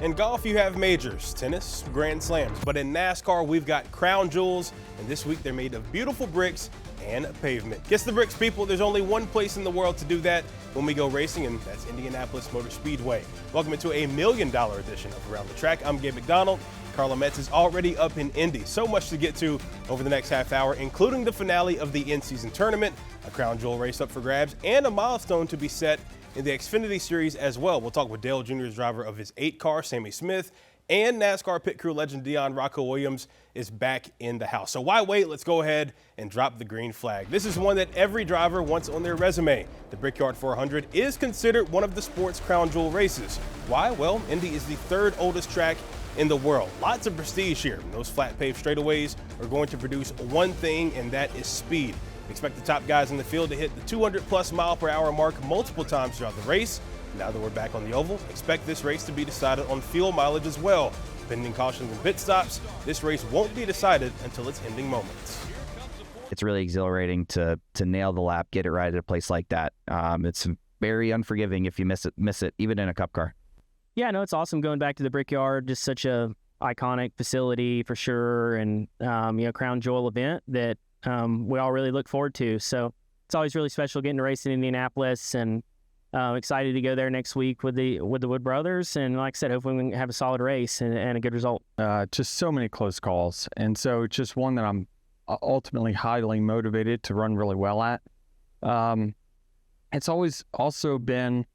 In golf, you have majors, tennis, grand slams. But in NASCAR, we've got crown jewels, and this week they're made of beautiful bricks and pavement. Kiss the bricks, people. There's only one place in the world to do that when we go racing, and that's Indianapolis Motor Speedway. Welcome into a $1 million edition of Around the Track. I'm Gabe McDonald. Carla Metz is already up in Indy. So much to get to over the next half hour, including the finale of the in-season tournament, a crown jewel race up for grabs, and a milestone to be set in the Xfinity Series as well. We'll talk with Dale Jr.'s driver of his 8 car, Sammy Smith, and NASCAR pit crew legend Dion Rocco Williams is back in the house. So why wait? Let's go ahead and drop the green flag. This is one that every driver wants on their resume. The Brickyard 400 is considered one of the sport's crown jewel races. Why? Well, Indy is the 3rd oldest track in the world. Lots of prestige here. Those flat paved straightaways are going to produce one thing, and that is speed. Expect the top guys in the field to hit the 200+ mile/hour mark multiple times throughout the race. Now that we're back on the oval, expect this race to be decided on fuel mileage as well. Pending cautions and pit stops, this race won't be decided until its ending moments. It's really exhilarating to nail the lap, get it right at a place like that. It's very unforgiving if you miss it, even in a cup car. Yeah, no, it's awesome going back to the Brickyard. Just such a iconic facility for sure, and crown jewel event that we all really look forward to. So it's always really special getting to race in Indianapolis, and excited to go there next week with the Wood brothers. And like I said, hopefully we can have a solid race and a good result. Just so many close calls, and so it's just one that I'm ultimately highly motivated to run really well at. It's always also been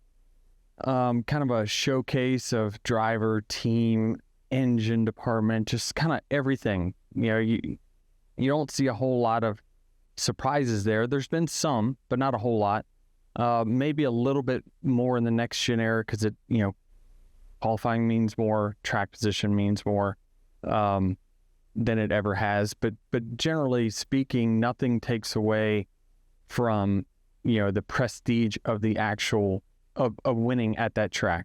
kind of a showcase of driver, team, engine department, just kind of everything. You don't see a whole lot of surprises there. There's been some, but not a whole lot. Maybe a little bit more in the next gen era because qualifying means more, track position means more than it ever has. But generally speaking, nothing takes away from the prestige of the actual of winning at that track.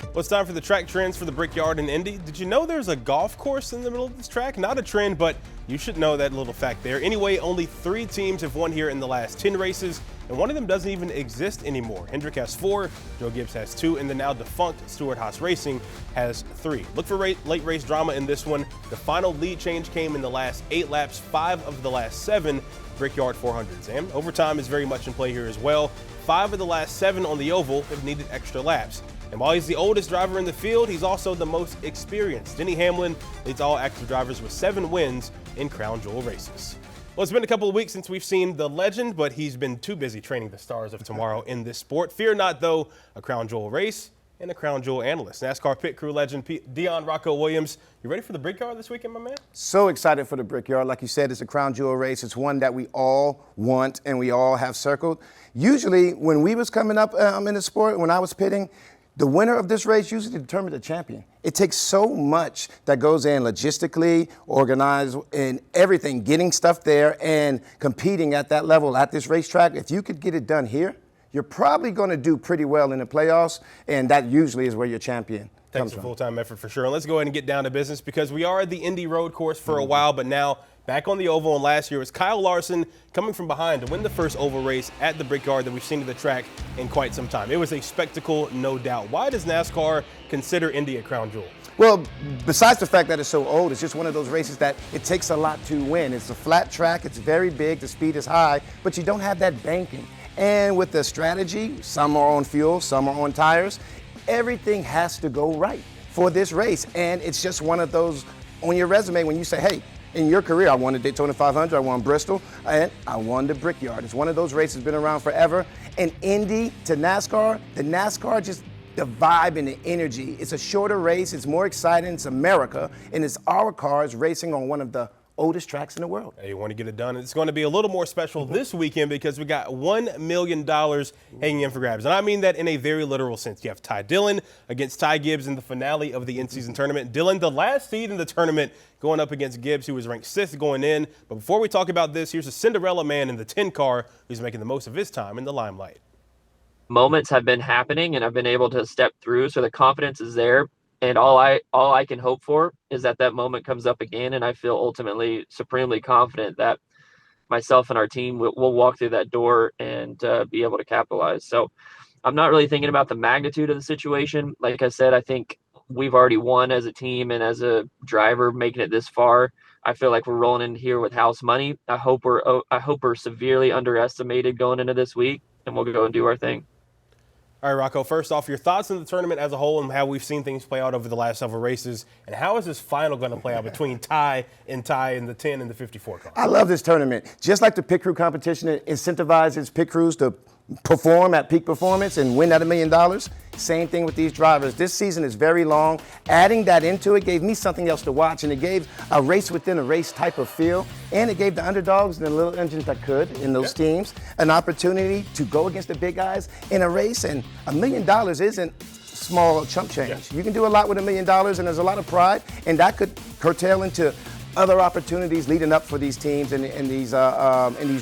Well, it's time for the track trends for the Brickyard in Indy. Did you know there's a golf course in the middle of this track? Not a trend, but you should know that little fact there. Anyway, only 3 teams have won here in the last 10 races, and one of them doesn't even exist anymore. Hendrick has 4, Joe Gibbs has 2, and the now defunct Stewart-Haas Racing has 3. Look for late race drama in this one. The final lead change came in the last 8 laps, 5 of the last 7 Brickyard 400s. And overtime is very much in play here as well. 5 of the last 7 on the oval have needed extra laps. And while he's the oldest driver in the field, he's also the most experienced. Denny Hamlin leads all active drivers with 7 wins in crown jewel races. Well, it's been a couple of weeks since we've seen the legend, but he's been too busy training the stars of tomorrow in this sport. Fear not, though, a crown jewel race and a crown jewel analyst. NASCAR pit crew legend Dion Rocco Williams. You ready for the Brickyard this weekend, my man? So excited for the Brickyard. Like you said, it's a crown jewel race. It's one that we all want and we all have circled. Usually, when we was coming up in the sport, when I was pitting, the winner of this race usually determines the champion. It takes so much that goes in logistically, organized, and everything, getting stuff there and competing at that level at this racetrack. If you could get it done here, you're probably going to do pretty well in the playoffs, and that usually is where your champion comes from. Takes a full-time effort for sure. And let's go ahead and get down to business because we are at the Indy road course for a while, but now back on the oval. And last year was Kyle Larson coming from behind to win the first oval race at the Brickyard that we've seen at the track in quite some time. It was a spectacle, no doubt. Why does NASCAR consider Indy a crown jewel? Well, besides the fact that it's so old, it's just one of those races that it takes a lot to win. It's a flat track, it's very big, the speed is high, but you don't have that banking. And with the strategy, some are on fuel, some are on tires, everything has to go right for this race. And it's just one of those on your resume when you say, hey, in your career, I won the Daytona 500, I won Bristol, and I won the Brickyard. It's one of those races been around forever. And Indy to NASCAR, the NASCAR just the vibe and the energy. It's a shorter race, it's more exciting, it's America, and it's our cars racing on one of the oldest tracks in the world. Hey, you want to get it done. It's going to be a little more special this weekend because we got $1 million hanging in for grabs. And I mean that in a very literal sense. You have Ty Dillon against Ty Gibbs in the finale of the in-season tournament. Dillon, the last seed in the tournament, going up against Gibbs, who was ranked 6th going in. But before we talk about this, here's a Cinderella man in the 10 car who's making the most of his time in the limelight. Moments have been happening and I've been able to step through, so the confidence is there. And all I can hope for is that moment comes up again, and I feel ultimately supremely confident that myself and our team will walk through that door and be able to capitalize. So I'm not really thinking about the magnitude of the situation. Like I said, I think we've already won as a team and as a driver making it this far. I feel like we're rolling in here with house money. I hope we're severely underestimated going into this week, and we'll go and do our thing. All right, Rocco, first off, your thoughts on the tournament as a whole and how we've seen things play out over the last several races, and how is this final going to play out between Ty and the 10 and the 54 car? I love this tournament. Just like the pit crew competition, it incentivizes pit crews to perform at peak performance and win at $1 million. Same thing with these drivers. This season is very long. Adding that into it gave me something else to watch, and it gave a race within a race type of feel, and it gave the underdogs and the little engines that could in those teams an opportunity to go against the big guys in a race, and $1 million isn't small chump change. You can do a lot with $1 million, and there's a lot of pride, and that could curtail into other opportunities leading up for these teams and these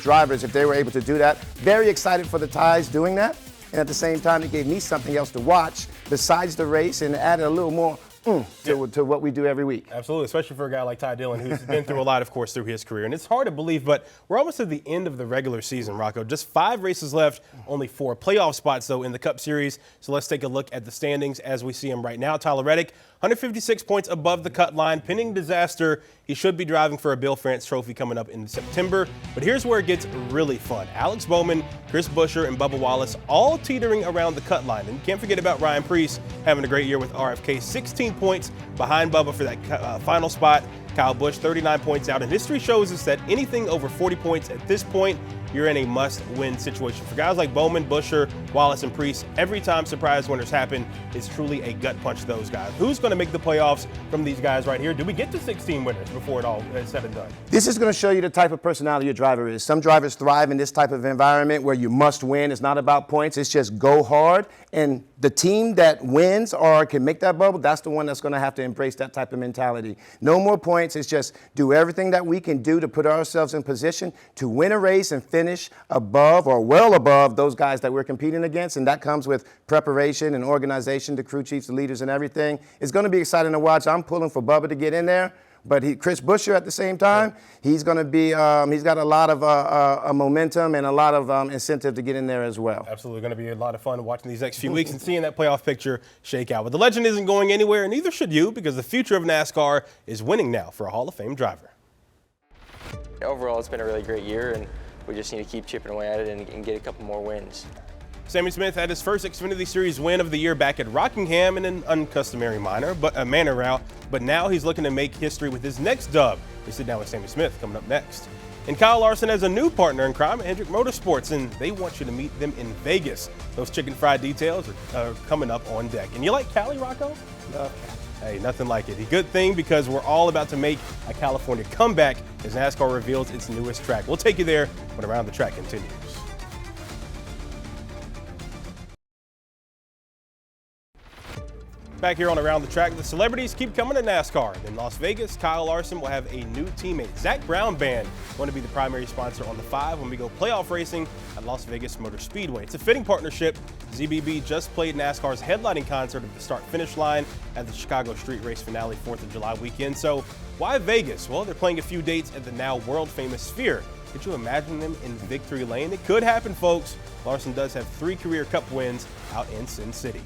drivers if they were able to do that. Very excited for the Ties doing that. And at the same time, it gave me something else to watch besides the race and added a little more to what we do every week. Absolutely, especially for a guy like Ty Dillon, who's been through a lot, of course, through his career. And it's hard to believe, but we're almost at the end of the regular season, Rocco. Just 5 races left, only 4 playoff spots, though, in the Cup Series. So let's take a look at the standings as we see them right now. Tyler Reddick, 156 points above the cut line, pending disaster. He should be driving for a Bill France trophy coming up in September. But here's where it gets really fun. Alex Bowman, Chris Buescher, and Bubba Wallace all teetering around the cut line. And can't forget about Ryan Preece having a great year with RFK, 16 points behind Bubba for that final spot. Kyle Busch, 39 points out. And history shows us that anything over 40 points at this point, you're in a must-win situation. For guys like Bowman, Buescher, Wallace, and Preece, every time surprise winners happen, it's truly a gut punch to those guys. Who's going to make the playoffs from these guys right here? Do we get to 16 winners before it all is said and done? This is going to show you the type of personality your driver is. Some drivers thrive in this type of environment where you must win. It's not about points. It's just go hard. And the team that wins or can make that bubble, that's the one that's going to have to embrace that type of mentality. No more points. It's just do everything that we can do to put ourselves in position to win a race and finish above or well above those guys that we're competing against. And that comes with preparation and organization, the crew chiefs, the leaders, and everything. It's going to be exciting to watch. I'm pulling for Bubba to get in there. But Chris Buescher at the same time, he's going to be, he's got a lot of momentum and a lot of incentive to get in there as well. Absolutely going to be a lot of fun watching these next few weeks and seeing that playoff picture shake out. But the legend isn't going anywhere, and neither should you, because the future of NASCAR is winning now for a Hall of Fame driver. Overall, it's been a really great year, and we just need to keep chipping away at it and get a couple more wins. Sammy Smith had his first Xfinity Series win of the year back at Rockingham in an uncustomary manner, but now he's looking to make history with his next dub. We sit down with Sammy Smith coming up next. And Kyle Larson has a new partner in crime at Hendrick Motorsports, and they want you to meet them in Vegas. Those chicken fried details are coming up on deck. And you like Cali, Rocco? No. Hey, nothing like it. A good thing, because we're all about to make a California comeback as NASCAR reveals its newest track. We'll take you there when Around the Track continues. Back here on Around the Track, the celebrities keep coming to NASCAR. In Las Vegas, Kyle Larson will have a new teammate. Zach Brown Band going to be the primary sponsor on the 5 when we go playoff racing at Las Vegas Motor Speedway. It's a fitting partnership. ZBB just played NASCAR's headlining concert at the start-finish line at the Chicago Street Race Finale 4th of July weekend. So why Vegas? Well, they're playing a few dates at the now world-famous Sphere. Could you imagine them in victory lane? It could happen, folks. Larson does have 3 career Cup wins out in Sin City.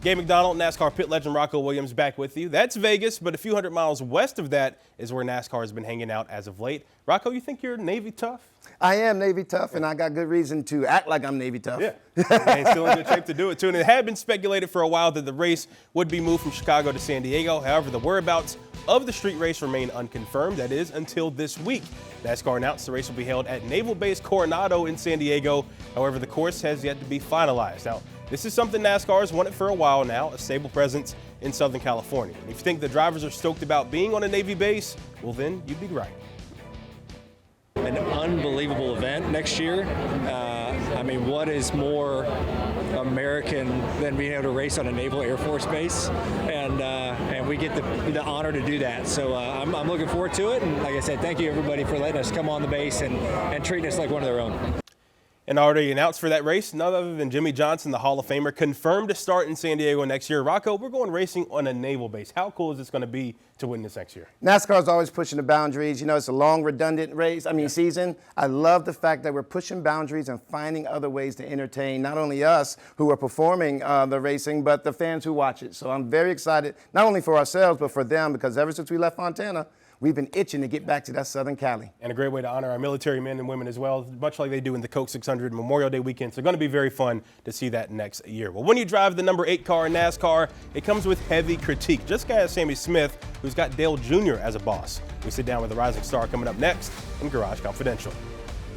Gabe McDonald, NASCAR pit legend Rocco Williams back with you. That's Vegas, but a few hundred miles west of that is where NASCAR has been hanging out as of late. Rocco, you think you're Navy tough? I am Navy tough, and I got good reason to act like I'm Navy tough. Yeah, and still in good shape to do it, too. And it had been speculated for a while that the race would be moved from Chicago to San Diego. However, the whereabouts of the street race remain unconfirmed. That is, until this week. NASCAR announced the race will be held at Naval Base Coronado in San Diego. However, the course has yet to be finalized. Now, this is something NASCAR has wanted for a while now, a stable presence in Southern California. And if you think the drivers are stoked about being on a Navy base, well then, you'd be right. An unbelievable event next year. I mean, what is more American than being able to race on a Naval Air Force base? And we get the honor to do that. So I'm looking forward to it. And like I said, thank you everybody for letting us come on the base and treating us like one of their own. And already announced for that race, none other than Jimmy Johnson, the Hall of Famer, confirmed to start in San Diego next year. Rocco, we're going racing on a naval base. How cool is this going to be to win this next year? NASCAR is always pushing the boundaries. You know, it's a long, redundant season. I love the fact that we're pushing boundaries and finding other ways to entertain not only us who are performing the racing, but the fans who watch it. So I'm very excited, not only for ourselves, but for them, because ever since we left Fontana, we've been itching to get back to that Southern Cali. And a great way to honor our military men and women as well, much like they do in the Coke 600 Memorial Day weekend. So going to be very fun to see that next year. Well, when you drive the number 8 car in NASCAR, it comes with heavy critique. Just as Sammy Smith, who's got Dale Jr. as a boss. We sit down with the rising star coming up next in Garage Confidential.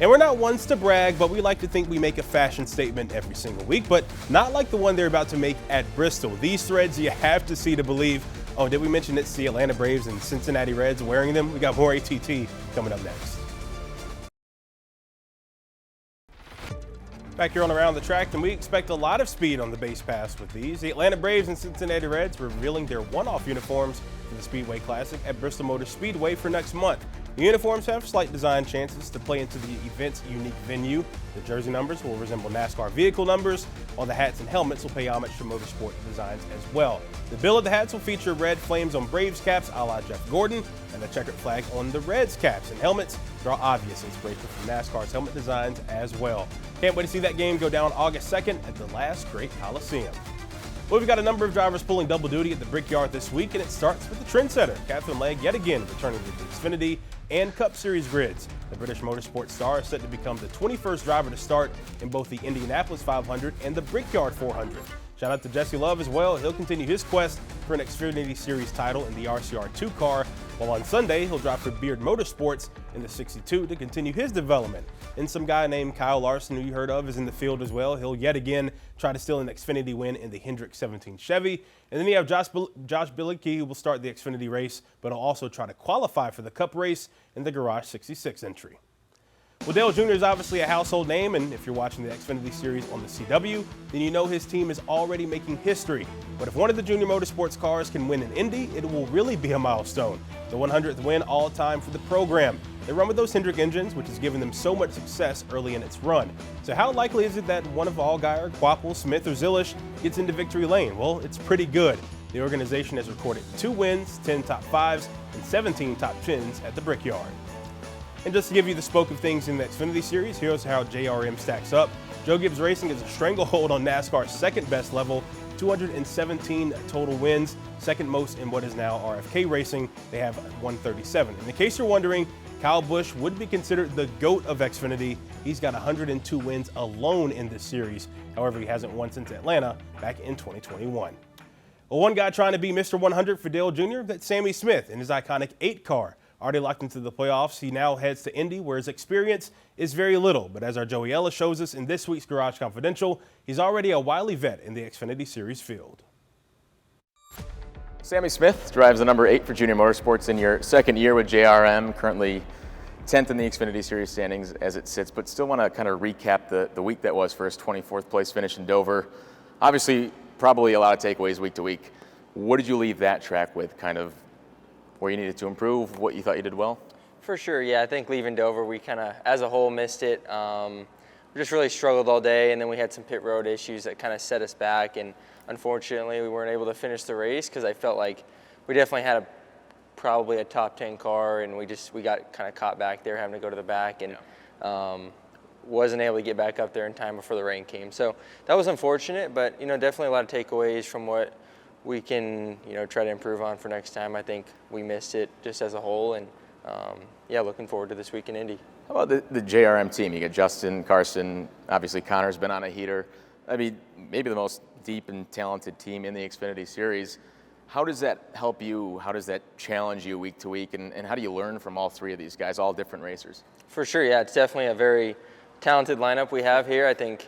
And we're not ones to brag, but we like to think we make a fashion statement every single week, but not like the one they're about to make at Bristol. These threads you have to see to believe. Oh, did we mention it's the Atlanta Braves and Cincinnati Reds wearing them? We got more ATT coming up next. Back here on Around the Track, and we expect a lot of speed on the base pass with these. The Atlanta Braves and Cincinnati Reds revealing their one-off uniforms for the Speedway Classic at Bristol Motor Speedway for next month. The uniforms have slight design chances to play into the event's unique venue. The jersey numbers will resemble NASCAR vehicle numbers, while the hats and helmets will pay homage to motorsport designs as well. The bill of the hats will feature red flames on Braves caps a la Jeff Gordon and a checkered flag on the Reds caps, and helmets draw obvious inspiration from NASCAR's helmet designs as well. Can't wait to see that game go down August 2nd at the last great Coliseum. Well, we've got a number of drivers pulling double duty at the Brickyard this week, and it starts with the trendsetter, Catherine Legg, yet again returning to the Xfinity and Cup Series grids. The British motorsport star is set to become the 21st driver to start in both the Indianapolis 500 and the Brickyard 400. Shout out to Jesse Love as well. He'll continue his quest for an Xfinity Series title in the RCR2 car, while on Sunday he'll drive for Beard Motorsports in the 62 to continue his development. And some guy named Kyle Larson, who you heard of, is in the field as well. He'll yet again try to steal an Xfinity win in the Hendrick 17 Chevy. And then you have Josh Bilicki, who will start the Xfinity race, but he'll also try to qualify for the Cup race in the Garage 66 entry. Well, Dale Jr. is obviously a household name, and if you're watching the Xfinity Series on the CW, then you know his team is already making history. But if one of the Junior Motorsports cars can win an Indy, it will really be a milestone. The 100th win all time for the program. They run with those Hendrick engines, which has given them so much success early in its run. So how likely is it that one of Allgaier, Quapple, Smith, or Zilish gets into victory lane? Well, it's pretty good. The organization has recorded 2 wins, 10 top 5s, and 17 top 10s at the Brickyard. And just to give you the spoke of things in the Xfinity Series, here's how JRM stacks up. Joe Gibbs Racing is a stranglehold on NASCAR's second best level, 217 total wins, second most in what is now RFK Racing. They have 137. And in case you're wondering, Kyle Busch would be considered the GOAT of Xfinity. He's got 102 wins alone in this series. However, he hasn't won since Atlanta back in 2021. Well, one guy trying to be Mr. 100 for Dale Jr., that's Sammy Smith in his iconic 8 car. Already locked into the playoffs, he now heads to Indy, where his experience is very little. But as our Joey Ellis shows us in this week's Garage Confidential, he's already a wily vet in the Xfinity Series field. Sammy Smith drives the number 8 for Junior Motorsports in your second year with JRM, currently 10th in the Xfinity Series standings as it sits, but still want to kind of recap the week that was for his 24th place finish in Dover. Obviously, probably a lot of takeaways week to week. What did you leave that track with, kind of where you needed to improve, what you thought you did well? For sure, yeah. I think leaving Dover, we kind of, as a whole, missed it. We just really struggled all day, and then we had some pit road issues that kind of set us back, and unfortunately, we weren't able to finish the race because I felt like we definitely had probably a top 10 car, and we got kind of caught back there having to go to the back, and wasn't able to get back up there in time before the rain came. So that was unfortunate, but definitely a lot of takeaways from what we can try to improve on for next time. I think we missed it just as a whole, and looking forward to this week in Indy. How about the JRM team? You got Justin, Carson, obviously Connor's been on a heater. I mean, maybe the most deep and talented team in the Xfinity Series. How does that help you? How does that challenge you week to week? And how do you learn from all 3 of these guys, all different racers? For sure, yeah. It's definitely a very talented lineup we have here. I think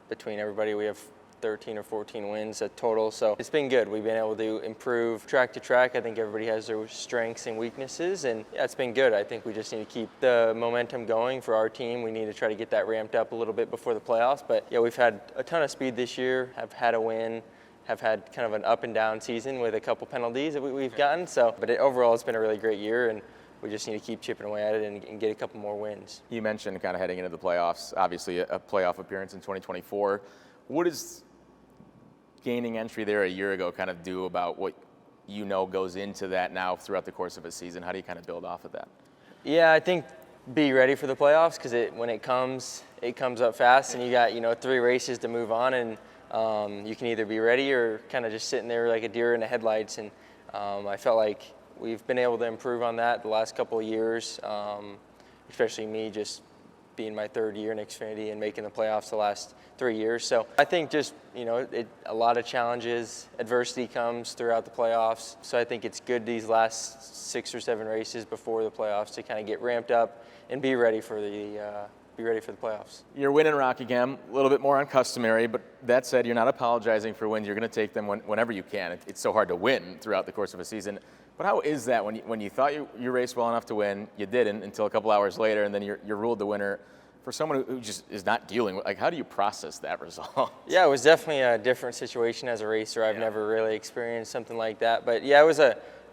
between everybody we have 13 or 14 wins at total, so it's been good. We've been able to improve track to track. I think everybody has their strengths and weaknesses, and it's been good. I think we just need to keep the momentum going for our team. We need to try to get that ramped up a little bit before the playoffs, but we've had a ton of speed this year, have had a win, have had kind of an up and down season with a couple penalties that we've gotten, but overall it's been a really great year, and we just need to keep chipping away at it and get a couple more wins. You mentioned kind of heading into the playoffs, obviously a playoff appearance in 2024. What does gaining entry there a year ago kind of do about what you know goes into that now throughout the course of a season? How do you kind of build off of that? Yeah, I think be ready for the playoffs, because when it comes up fast, and you got 3 races to move on, and you can either be ready or kind of just sitting there like a deer in the headlights. And I felt like we've been able to improve on that the last couple of years, especially me just being my 3rd year in Xfinity and making the playoffs the last 3 years. So I think just, a lot of challenges, adversity comes throughout the playoffs. So I think it's good these last 6 or 7 races before the playoffs to kind of get ramped up and be ready for the playoffs. You're winning Rockingham, a little bit more uncustomary, but that said, you're not apologizing for wins. You're going to take them whenever you can. It's so hard to win throughout the course of a season. But how is that when you thought you raced well enough to win, you didn't until a couple hours later, and then you're ruled the winner? For someone who just is not dealing with, how do you process that result? Yeah, it was definitely a different situation as a racer. I've never really experienced something like that. But yeah,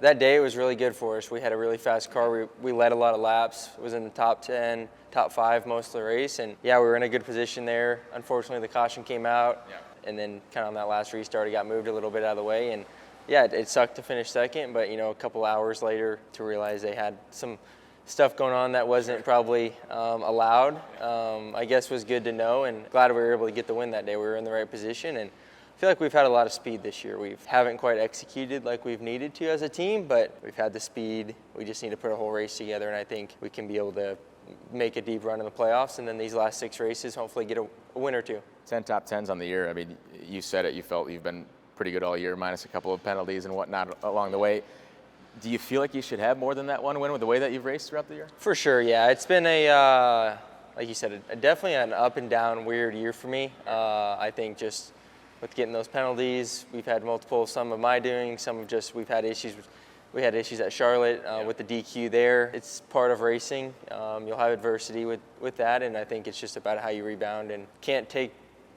that day it was really good for us. We had a really fast car. We led a lot of laps. It was in the top 10, top 5 most of the race. And yeah, we were in a good position there. Unfortunately, the caution came out. Yeah. And then kind of on that last restart, it got moved a little bit out of the way. And yeah, it sucked to finish second. But, a couple hours later to realize they had some stuff going on that wasn't probably allowed, I guess was good to know, and glad we were able to get the win that day. We were in the right position, and I feel like we've had a lot of speed this year. We haven't quite executed like we've needed to as a team, but we've had the speed. We just need to put a whole race together, and I think we can be able to make a deep run in the playoffs, and then these last 6 races, hopefully get a win or 2. 10 top 10s on the year. I mean, you said it, you felt you've been pretty good all year, minus a couple of penalties and whatnot along the way. Do you feel like you should have more than that one win with the way that you've raced throughout the year? For sure, yeah. It's been like you said, definitely an up and down weird year for me. I think just with getting those penalties, we've had multiple, some of my doing, some of just we've had issues. We had issues at Charlotte with the DQ there. It's part of racing. You'll have adversity with that, and I think it's just about how you rebound and can't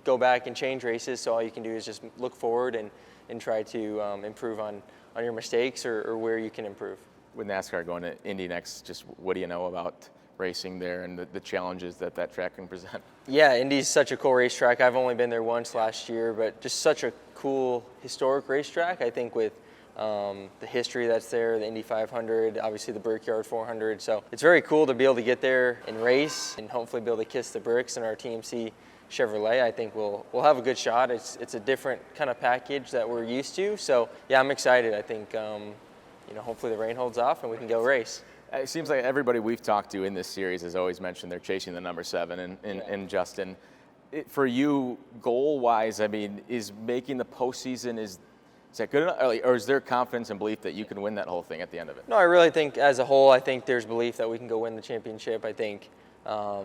go back and change races, so all you can do is just look forward and try to improve on your mistakes or where you can improve. With NASCAR going to Indy next, just what do you know about racing there and the challenges that track can present? Yeah, Indy's such a cool racetrack. I've only been there once last year, but just such a cool historic racetrack. I think with the history that's there, the Indy 500, obviously the Brickyard 400. So it's very cool to be able to get there and race and hopefully be able to kiss the bricks in our TMC Chevrolet. I think we'll have a good shot. It's a different kind of package that we're used to. So yeah, I'm excited. I think hopefully the rain holds off and we can go race. It seems like everybody we've talked to in this series has always mentioned they're chasing the number 7 and Justin. For you, goal-wise, I mean, is making the postseason, is that good enough? Or is there confidence and belief that you can win that whole thing at the end of it? No, I really think as a whole, I think there's belief that we can go win the championship. I think, I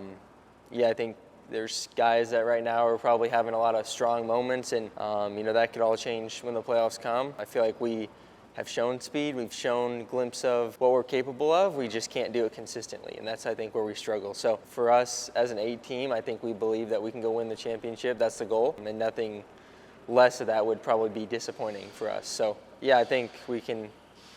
think there's guys that right now are probably having a lot of strong moments, and that could all change when the playoffs come. I feel like we have shown speed. We've shown a glimpse of what we're capable of. We just can't do it consistently, and that's, I think, where we struggle. So for us as an 8 team, I think we believe that we can go win the championship. That's the goal, and nothing less of that would probably be disappointing for us. So yeah, I think we can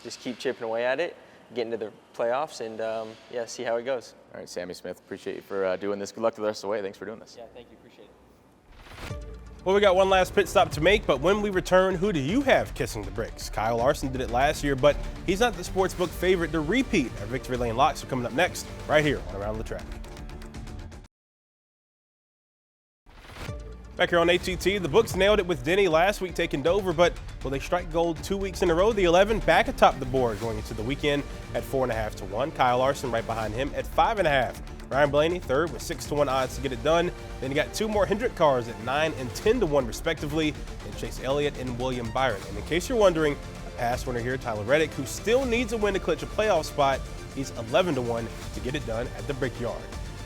just keep chipping away at it, get into the playoffs, and see how it goes. All right, Sammy Smith, appreciate you for doing this. Good luck the rest of the way. Thanks for doing this. Yeah, thank you. Appreciate it. Well, we got one last pit stop to make, but when we return, who do you have kissing the bricks? Kyle Larson did it last year, but he's not the sportsbook favorite to repeat. Our Victory Lane locks are coming up next, right here on Around the Track. Back here on ATT, the books nailed it with Denny last week taking Dover, but will they strike gold 2 weeks in a row? The 11 back atop the board going into the weekend at 4.5 to 1. Kyle Larson right behind him at 5.5. Ryan Blaney third with 6 to 1 odds to get it done. Then you got 2 more Hendrick cars at 9 and 10 to 1 respectively, and Chase Elliott and William Byron. And in case you're wondering, a past winner here, Tyler Reddick, who still needs a win to clinch a playoff spot, he's 11 to 1 to get it done at the Brickyard.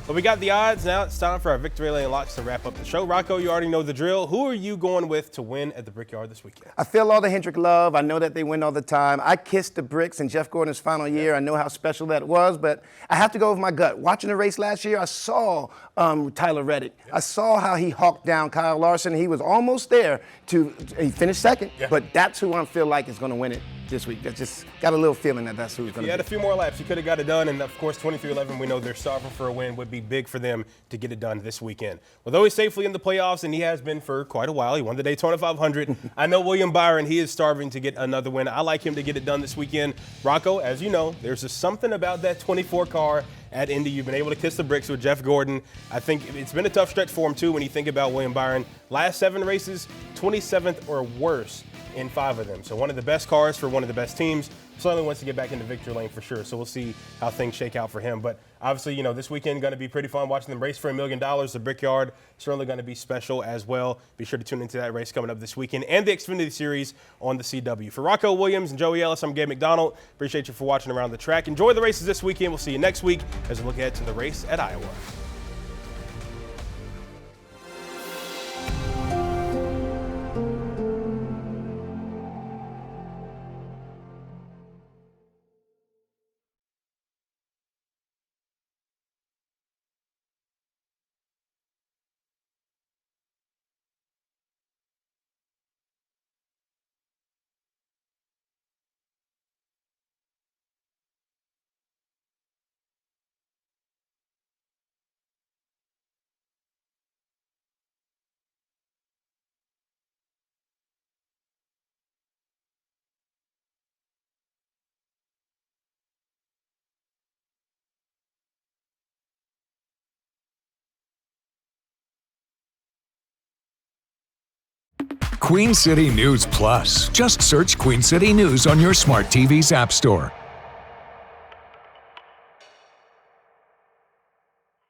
But we got the odds. Now it's time for our Victory Lane locks to wrap up the show. Rocco, you already know the drill. Who are you going with to win at the Brickyard this weekend? I feel all the Hendrick love. I know that they win all the time. I kissed the bricks in Jeff Gordon's final year. I know how special that was, but I have to go with my gut. Watching the race last year, I saw Tyler Reddick. I saw how he hawked down Kyle Larson. He was almost there he finished second, but that's who I feel like is going to win it. this week. That just got a little feeling that that's who's going to be. He had a few more laps. He could have got it done. And, of course, 23-11, we know they're starving for a win. Would be big for them to get it done this weekend. Although he's safely in the playoffs, and he has been for quite a while. He won the Daytona 500. I know William Byron, he is starving to get another win. I like him to get it done this weekend. Rocco, as you know, there's just something about that 24 car at Indy. You've been able to kiss the bricks with Jeff Gordon. I think it's been a tough stretch for him, too, when you think about William Byron. Last 7 races, 27th or worse in 5 of them. So one of the best cars for one of the best teams. Certainly wants to get back into victory lane for sure. So we'll see how things shake out for him. But obviously, you know, this weekend going to be pretty fun watching them race for $1 million. The Brickyard certainly going to be special as well. Be sure to tune into that race coming up this weekend and the Xfinity Series on the CW. For Rocco Williams and Joey Ellis, I'm Gabe McDonald. Appreciate you for watching Around the Track. Enjoy the races this weekend. We'll see you next week as we look ahead to the race at Iowa. Queen City News Plus. Just search Queen City News on your smart TV's app store.